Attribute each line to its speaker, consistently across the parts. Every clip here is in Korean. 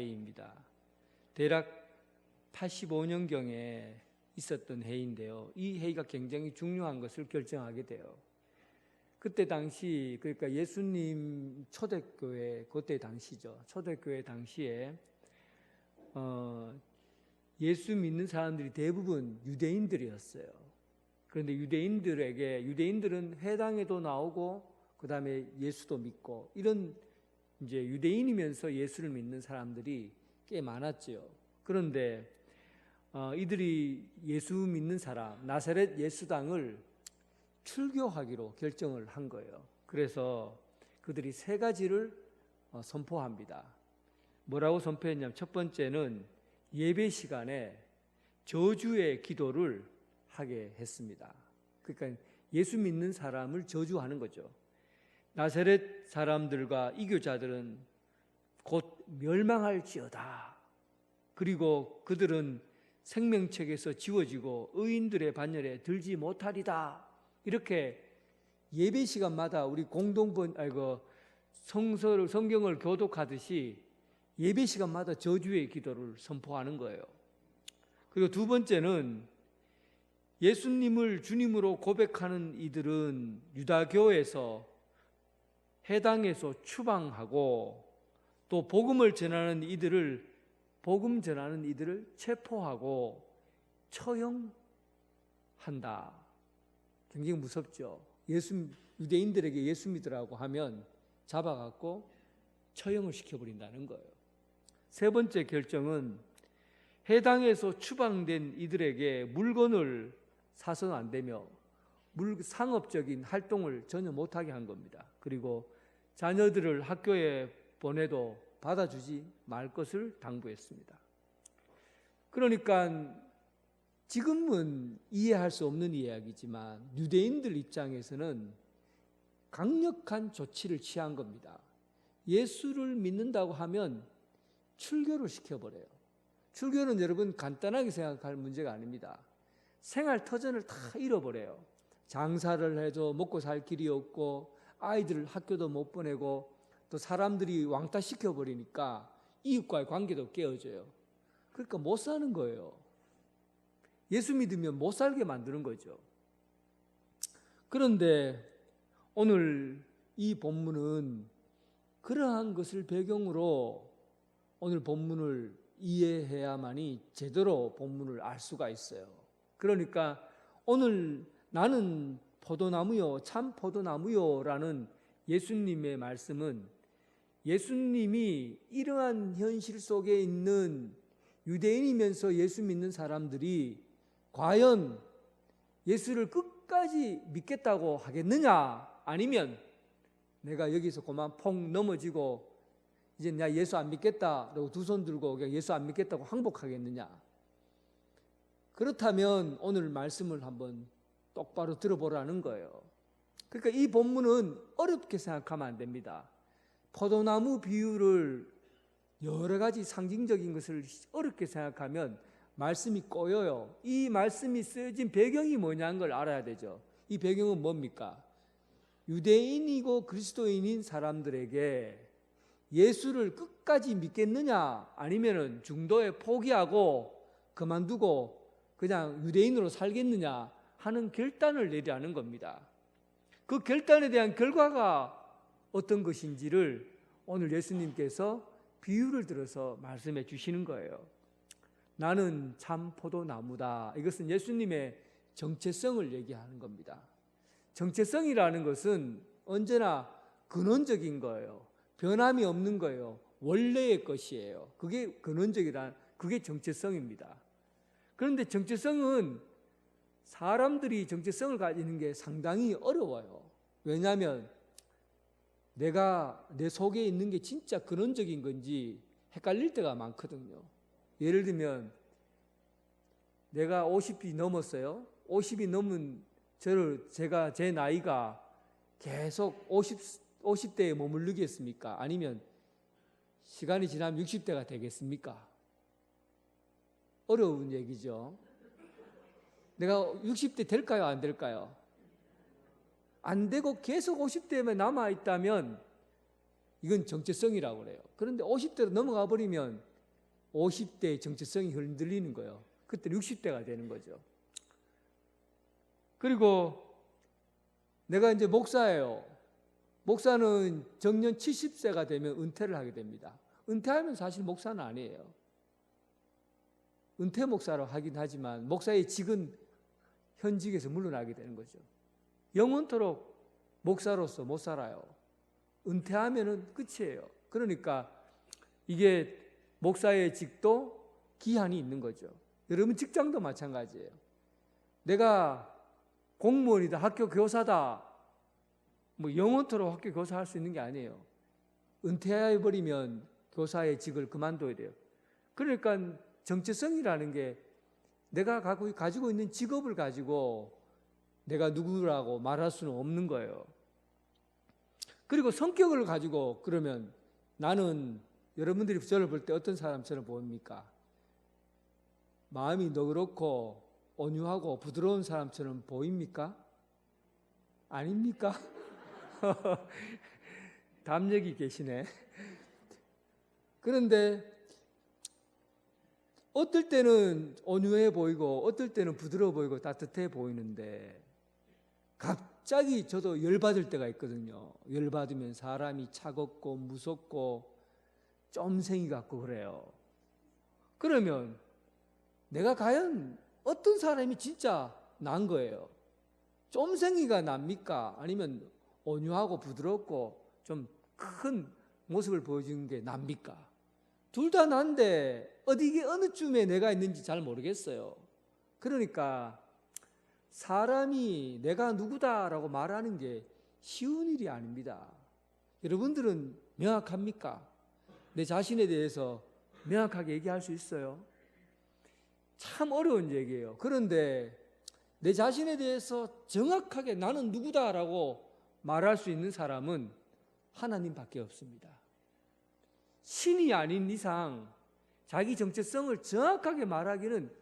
Speaker 1: 회의입니다. 대략 85년경에 있었던 회의인데요. 이 회의가 굉장히 중요한 것을 결정하게 돼요. 그때 당시, 그러니까 예수님 초대교회, 그때 당시죠. 초대교회 당시에 예수 믿는 사람들이 대부분 유대인들이었어요. 그런데 유대인들은 회당에도 나오고 그 다음에 예수도 믿고 이런 이제 유대인이면서 예수를 믿는 사람들이 꽤 많았죠. 그런데 이들이 예수 믿는 사람, 나사렛 예수당을 출교하기로 결정을 한 거예요. 그래서 그들이 세 가지를 선포합니다. 뭐라고 선포했냐면, 첫 번째는 예배 시간에 저주의 기도를 하게 했습니다. 그러니까 예수 믿는 사람을 저주하는 거죠. 나사렛 사람들과 이교자들은 곧 멸망할지어다. 그리고 그들은 생명책에서 지워지고 의인들의 반열에 들지 못하리다. 이렇게 예배 시간마다 우리 성경을 교독하듯이 예배 시간마다 저주의 기도를 선포하는 거예요. 그리고 두 번째는 예수님을 주님으로 고백하는 이들은 유다교에서 해당에서 추방하고, 또 복음 전하는 이들을 체포하고 처형한다. 굉장히 무섭죠. 유대인들에게 예수 믿으라고 하면 잡아갖고 처형을 시켜버린다는 거예요. 세 번째 결정은 해당에서 추방된 이들에게 물건을 사서는 안 되며 상업적인 활동을 전혀 못하게 한 겁니다. 그리고 자녀들을 학교에 보내도 받아주지 말 것을 당부했습니다. 그러니까 지금은 이해할 수 없는 이야기지만 유대인들 입장에서는 강력한 조치를 취한 겁니다. 예수를 믿는다고 하면 출교를 시켜버려요. 출교는 여러분 간단하게 생각할 문제가 아닙니다. 생활 터전을 다 잃어버려요. 장사를 해도 먹고 살 길이 없고 아이들을 학교도 못 보내고 또 사람들이 왕따 시켜버리니까 이웃과의 관계도 깨어져요. 그러니까 못 사는 거예요. 예수 믿으면 못 살게 만드는 거죠. 그런데 오늘 이 본문은 그러한 것을 배경으로 오늘 본문을 이해해야만이 제대로 본문을 알 수가 있어요. 그러니까 오늘 나는 포도나무요, 참 포도나무요 라는 예수님의 말씀은 예수님이 이러한 현실 속에 있는 유대인이면서 예수 믿는 사람들이 과연 예수를 끝까지 믿겠다고 하겠느냐, 아니면 내가 여기서 그만 퐁 넘어지고 이제 내가 예수 안 믿겠다 라고 두 손 들고 그냥 예수 안 믿겠다고 항복하겠느냐. 그렇다면 오늘 말씀을 한번 똑바로 들어보라는 거예요. 그러니까 이 본문은 어렵게 생각하면 안 됩니다. 포도나무 비유를 여러 가지 상징적인 것을 어렵게 생각하면 말씀이 꼬여요. 이 말씀이 쓰여진 배경이 뭐냐는 걸 알아야 되죠. 이 배경은 뭡니까? 유대인이고 그리스도인인 사람들에게 예수를 끝까지 믿겠느냐, 아니면은 중도에 포기하고 그만두고 그냥 유대인으로 살겠느냐 하는 결단을 내리라는 겁니다. 그 결단에 대한 결과가 어떤 것인지를 오늘 예수님께서 비유를 들어서 말씀해 주시는 거예요. 나는 참 포도나무다. 이것은 예수님의 정체성을 얘기하는 겁니다. 정체성이라는 것은 언제나 근원적인 거예요. 변함이 없는 거예요. 원래의 것이에요. 그게 그게 정체성입니다. 그런데 정체성은 사람들이 정체성을 가지는 게 상당히 어려워요. 왜냐하면 내가 내 속에 있는 게 진짜 근원적인 건지 헷갈릴 때가 많거든요. 예를 들면 내가 50이 넘었어요. 50이 넘은 제 나이가 계속 50대에 머무르겠습니까? 아니면 시간이 지나면 60대가 되겠습니까? 어려운 얘기죠. 내가 60대 될까요? 안 될까요? 안 되고 계속 50대에만 남아있다면 이건 정체성이라고 그래요. 그런데 50대로 넘어가 버리면 50대의 정체성이 흔들리는 거예요. 그때 60대가 되는 거죠. 그리고 내가 이제 목사예요. 목사는 정년 70세가 되면 은퇴를 하게 됩니다. 은퇴하면 사실 목사는 아니에요. 은퇴 목사로 하긴 하지만 목사의 직은 현직에서 물러나게 되는 거죠. 영원토록 목사로서 못 살아요. 은퇴하면은 끝이에요. 그러니까 이게 목사의 직도 기한이 있는 거죠. 여러분 직장도 마찬가지예요. 내가 공무원이다, 학교 교사다, 뭐 영원토록 학교 교사할 수 있는 게 아니에요. 은퇴해버리면 교사의 직을 그만둬야 돼요. 그러니까 정체성이라는 게 내가 가지고 있는 직업을 가지고 내가 누구라고 말할 수는 없는 거예요. 그리고 성격을 가지고 그러면 나는, 여러분들이 저를 볼 때 어떤 사람처럼 보입니까? 마음이 너그럽고 온유하고 부드러운 사람처럼 보입니까? 아닙니까? 담력이 계시네. 그런데 어떨 때는 온유해 보이고 어떨 때는 부드러워 보이고 따뜻해 보이는데 갑자기 저도 열받을 때가 있거든요. 열받으면 사람이 차갑고 무섭고 쫌생이 같고 그래요. 그러면 내가 과연 어떤 사람이 진짜 난 거예요? 쫌생이가 납니까? 아니면 온유하고 부드럽고 좀 큰 모습을 보여주는 게 납니까? 둘 다 난데 어느 쯤에 내가 있는지 잘 모르겠어요. 그러니까 사람이 내가 누구다라고 말하는 게 쉬운 일이 아닙니다. 여러분들은 명확합니까? 내 자신에 대해서 명확하게 얘기할 수 있어요? 참 어려운 얘기예요. 그런데 내 자신에 대해서 정확하게 나는 누구다라고 말할 수 있는 사람은 하나님밖에 없습니다. 신이 아닌 이상 자기 정체성을 정확하게 말하기는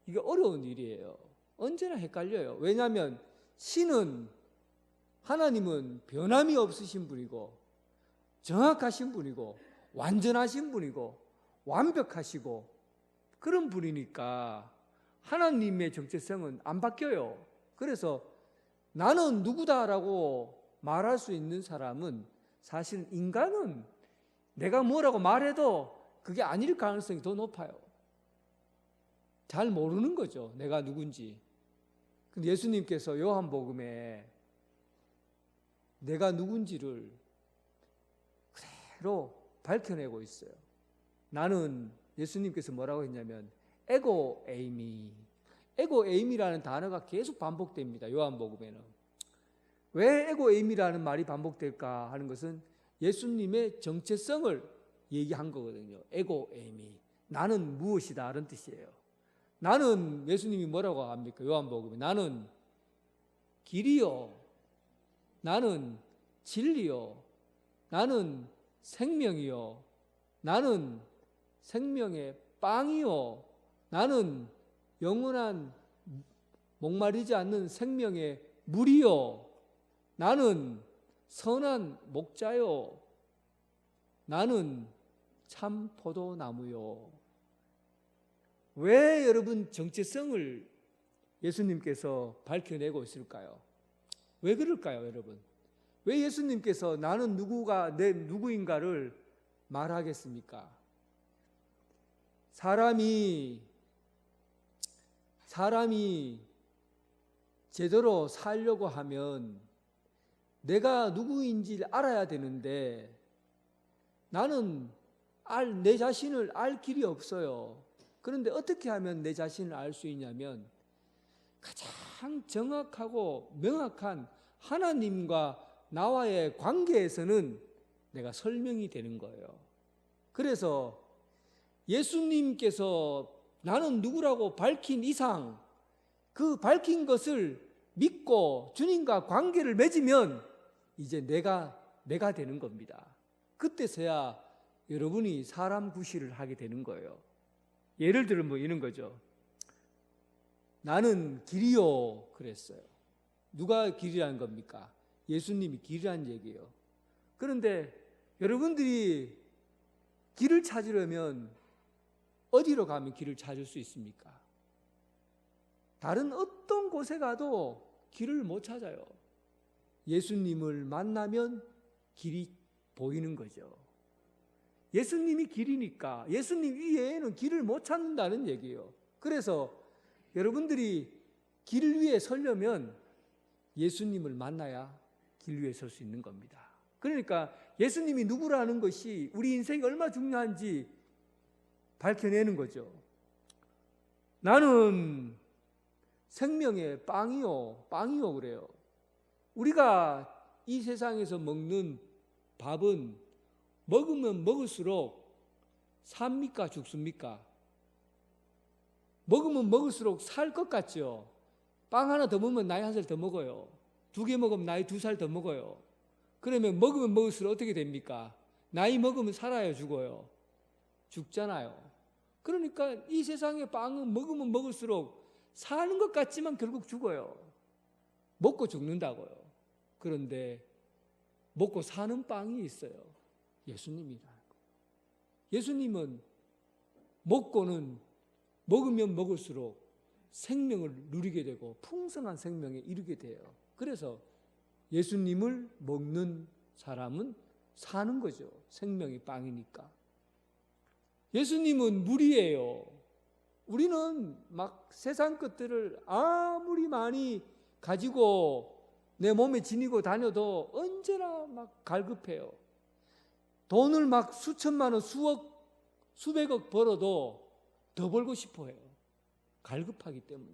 Speaker 1: 이게 어려운 일이에요. 언제나 헷갈려요. 왜냐하면 신은, 하나님은 변함이 없으신 분이고 정확하신 분이고 완전하신 분이고 완벽하시고 그런 분이니까 하나님의 정체성은 안 바뀌어요. 그래서 나는 누구다라고 말할 수 있는 사람은 사실 인간은 내가 뭐라고 말해도 그게 아닐 가능성이 더 높아요. 잘 모르는 거죠. 내가 누군지. 근데 예수님께서 요한복음에 내가 누군지를 그대로 밝혀내고 있어요. 나는, 예수님께서 뭐라고 했냐면 에고 에이미. 에고 에이미라는 단어가 계속 반복됩니다. 요한복음에는. 왜 에고 에이미라는 말이 반복될까 하는 것은 예수님의 정체성을 얘기한 거거든요. 에고 에이미. 나는 무엇이다 이런 뜻이에요. 나는, 예수님이 뭐라고 합니까? 요한복음에 나는 길이요, 나는 진리요, 나는 생명이요, 나는 생명의 빵이요, 나는 영원한 목마르지 않는 생명의 물이요, 나는 선한 목자요, 나는 참 포도나무요. 왜 여러분 정체성을 예수님께서 밝혀내고 있을까요? 왜 그럴까요, 여러분? 왜 예수님께서 나는 내 누구인가를 말하겠습니까? 사람이 제대로 살려고 하면 내가 누구인지를 알아야 되는데 나는 내 자신을 알 길이 없어요. 그런데 어떻게 하면 내 자신을 알 수 있냐면 가장 정확하고 명확한 하나님과 나와의 관계에서는 내가 설명이 되는 거예요. 그래서 예수님께서 나는 누구라고 밝힌 이상 그 밝힌 것을 믿고 주님과 관계를 맺으면 이제 내가 되는 겁니다. 그때서야 여러분이 사람 구실을 하게 되는 거예요. 예를 들면 뭐 이런 거죠. 나는 길이요 그랬어요. 누가 길이라는 겁니까? 예수님이 길이라는 얘기예요. 그런데 여러분들이 길을 찾으려면 어디로 가면 길을 찾을 수 있습니까? 다른 어떤 곳에 가도 길을 못 찾아요. 예수님을 만나면 길이 보이는 거죠. 예수님이 길이니까 예수님 이외에는 길을 못 찾는다는 얘기예요. 그래서 여러분들이 길 위에 서려면 예수님을 만나야 길 위에 설 수 있는 겁니다. 그러니까 예수님이 누구라는 것이 우리 인생이 얼마나 중요한지 밝혀내는 거죠. 나는 생명의 빵이요 그래요. 우리가 이 세상에서 먹는 밥은 먹으면 먹을수록 삽니까 죽습니까? 먹으면 먹을수록 살 것 같죠. 빵 하나 더 먹으면 나이 한 살 더 먹어요. 2개 먹으면 나이 2살 더 먹어요. 그러면 먹으면 먹을수록 어떻게 됩니까? 나이 먹으면 살아요 죽어요? 죽잖아요. 그러니까 이 세상의 빵은 먹으면 먹을수록 사는 것 같지만 결국 죽어요. 먹고 죽는다고요. 그런데 먹고 사는 빵이 있어요. 예수님이라는 거. 예수님은 먹으면 먹을수록 생명을 누리게 되고 풍성한 생명에 이르게 돼요. 그래서 예수님을 먹는 사람은 사는 거죠. 생명이 빵이니까. 예수님은 물이에요. 우리는 막 세상 것들을 아무리 많이 가지고 내 몸에 지니고 다녀도 언제나 막 갈급해요. 돈을 막 수천만 원, 수억, 수백억 벌어도 더 벌고 싶어 해요. 갈급하기 때문에.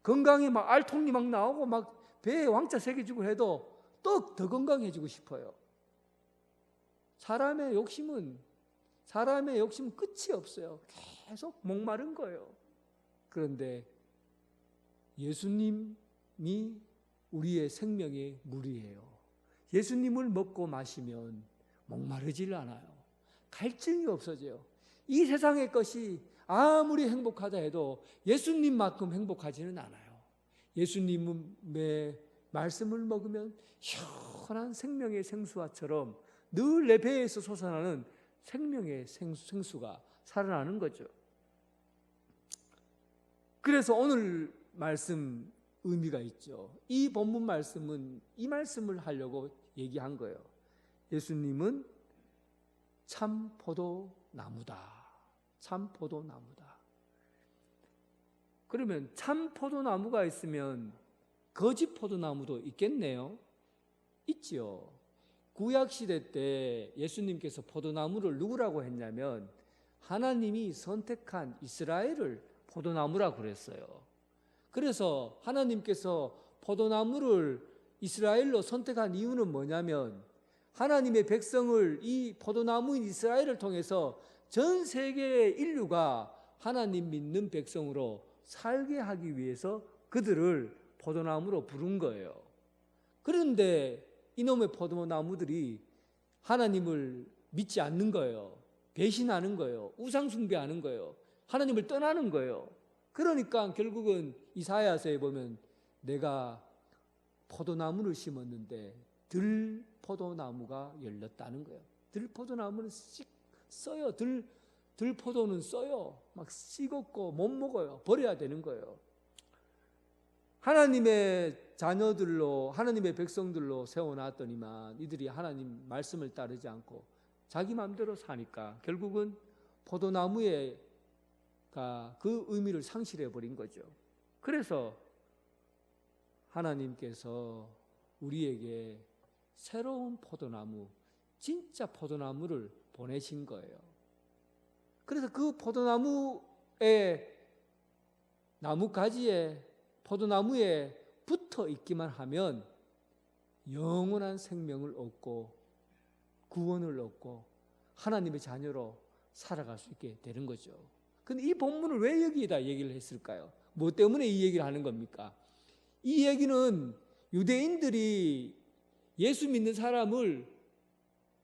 Speaker 1: 건강에 막 알통이 막 나오고 막 배에 왕자 새겨지고 해도 또 더 건강해지고 싶어요. 사람의 욕심은 끝이 없어요. 계속 목마른 거예요. 그런데 예수님이 우리의 생명의 물이에요. 예수님을 먹고 마시면 목마르질 않아요. 갈증이 없어져요. 이 세상의 것이 아무리 행복하다 해도 예수님만큼 행복하지는 않아요. 예수님의 말씀을 먹으면 시원한 생명의 생수와처럼 늘 내 배에서 솟아나는 생명의 생수가 살아나는 거죠. 그래서 오늘 말씀 의미가 있죠. 이 본문 말씀은 이 말씀을 하려고 얘기한 거예요. 예수님은 참 포도나무다. 참 포도나무다. 그러면 참 포도나무가 있으면 거짓 포도나무도 있겠네요. 있지요. 구약시대 때 예수님께서 포도나무를 누구라고 했냐면 하나님이 선택한 이스라엘을 포도나무라고 그랬어요. 그래서 하나님께서 포도나무를 이스라엘로 선택한 이유는 뭐냐면 하나님의 백성을 이 포도나무인 이스라엘을 통해서 전 세계의 인류가 하나님 믿는 백성으로 살게 하기 위해서 그들을 포도나무로 부른 거예요. 그런데 이놈의 포도나무들이 하나님을 믿지 않는 거예요. 배신하는 거예요. 우상 숭배하는 거예요. 하나님을 떠나는 거예요. 그러니까 결국은 이사야서에 보면 내가 포도나무를 심었는데 들포도나무가 열렸다는 거예요. 들포도나무는 써요. 들포도는 써요. 막 씹었고 못 먹어요. 버려야 되는 거예요. 하나님의 자녀들로 하나님의 백성들로 세워놨더니만 이들이 하나님 말씀을 따르지 않고 자기 마음대로 사니까 결국은 포도나무가 그 의미를 상실해 버린 거죠. 그래서 하나님께서 우리에게 새로운 포도나무, 진짜 포도나무를 보내신 거예요. 그래서 그 포도나무의 나뭇가지에 포도나무에 붙어 있기만 하면 영원한 생명을 얻고 구원을 얻고 하나님의 자녀로 살아갈 수 있게 되는 거죠. 근데 이 본문을 왜 여기에다 얘기를 했을까요? 뭐 때문에 이 얘기를 하는 겁니까? 이 얘기는 유대인들이 예수 믿는 사람을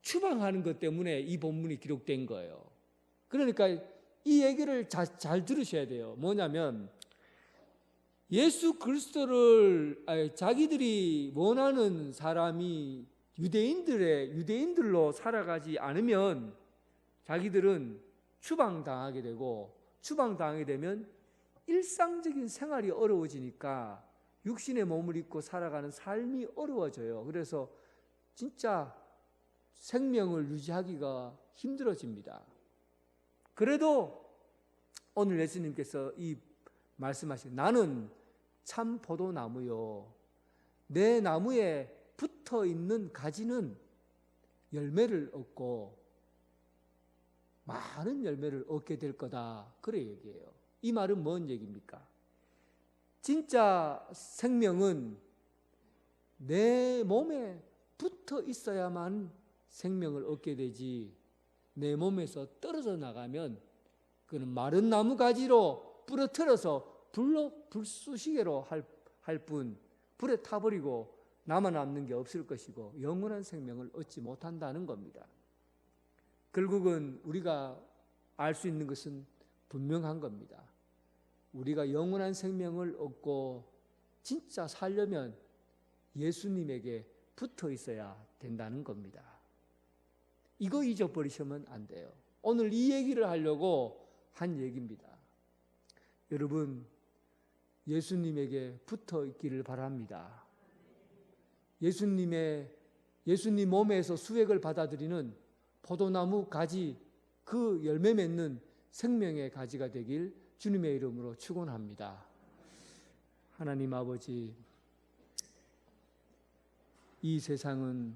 Speaker 1: 추방하는 것 때문에 이 본문이 기록된 거예요. 그러니까 이 얘기를 잘 들으셔야 돼요. 뭐냐면 예수 그리스도를 자기들이 원하는 사람이 유대인들로 살아가지 않으면 자기들은 추방당하게 되고, 추방당하게 되면 일상적인 생활이 어려워지니까 육신의 몸을 입고 살아가는 삶이 어려워져요. 그래서 진짜 생명을 유지하기가 힘들어집니다. 그래도 오늘 예수님께서 이 말씀하신 나는 참 포도나무요, 내 나무에 붙어 있는 가지는 열매를 얻고 많은 열매를 얻게 될 거다, 그래 얘기해요. 이 말은 뭔 얘기입니까? 진짜 생명은 내 몸에 붙어 있어야만 생명을 얻게 되지, 내 몸에서 떨어져 나가면 그는 마른 나무 가지로 부러뜨려서 불쏘시개로 할 뿐 불에 타버리고 남아남는 게 없을 것이고 영원한 생명을 얻지 못한다는 겁니다. 결국은 우리가 알 수 있는 것은 분명한 겁니다. 우리가 영원한 생명을 얻고 진짜 살려면 예수님에게 붙어 있어야 된다는 겁니다. 이거 잊어버리시면 안 돼요. 오늘 이 얘기를 하려고 한 얘기입니다. 여러분, 예수님에게 붙어 있기를 바랍니다. 예수님 몸에서 수액을 받아들이는 포도나무 가지, 그 열매 맺는 생명의 가지가 되길 주님의 이름으로 축원합니다. 하나님 아버지, 이 세상은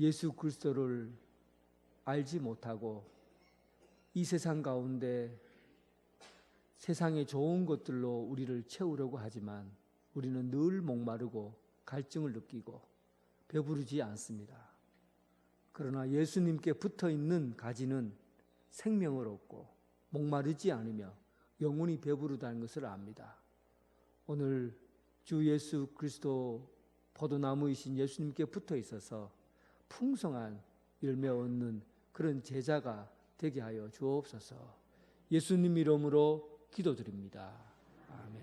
Speaker 1: 예수 그리스도를 알지 못하고 이 세상 가운데 세상의 좋은 것들로 우리를 채우려고 하지만 우리는 늘 목마르고 갈증을 느끼고 배부르지 않습니다. 그러나 예수님께 붙어 있는 가지는 생명을 얻고 목마르지 않으며 영원히 배부르다는 것을 압니다. 오늘 주 예수 그리스도 포도나무이신 예수님께 붙어 있어서 풍성한 열매 얻는 그런 제자가 되게 하여 주옵소서. 예수님 이름으로 기도드립니다. 아멘.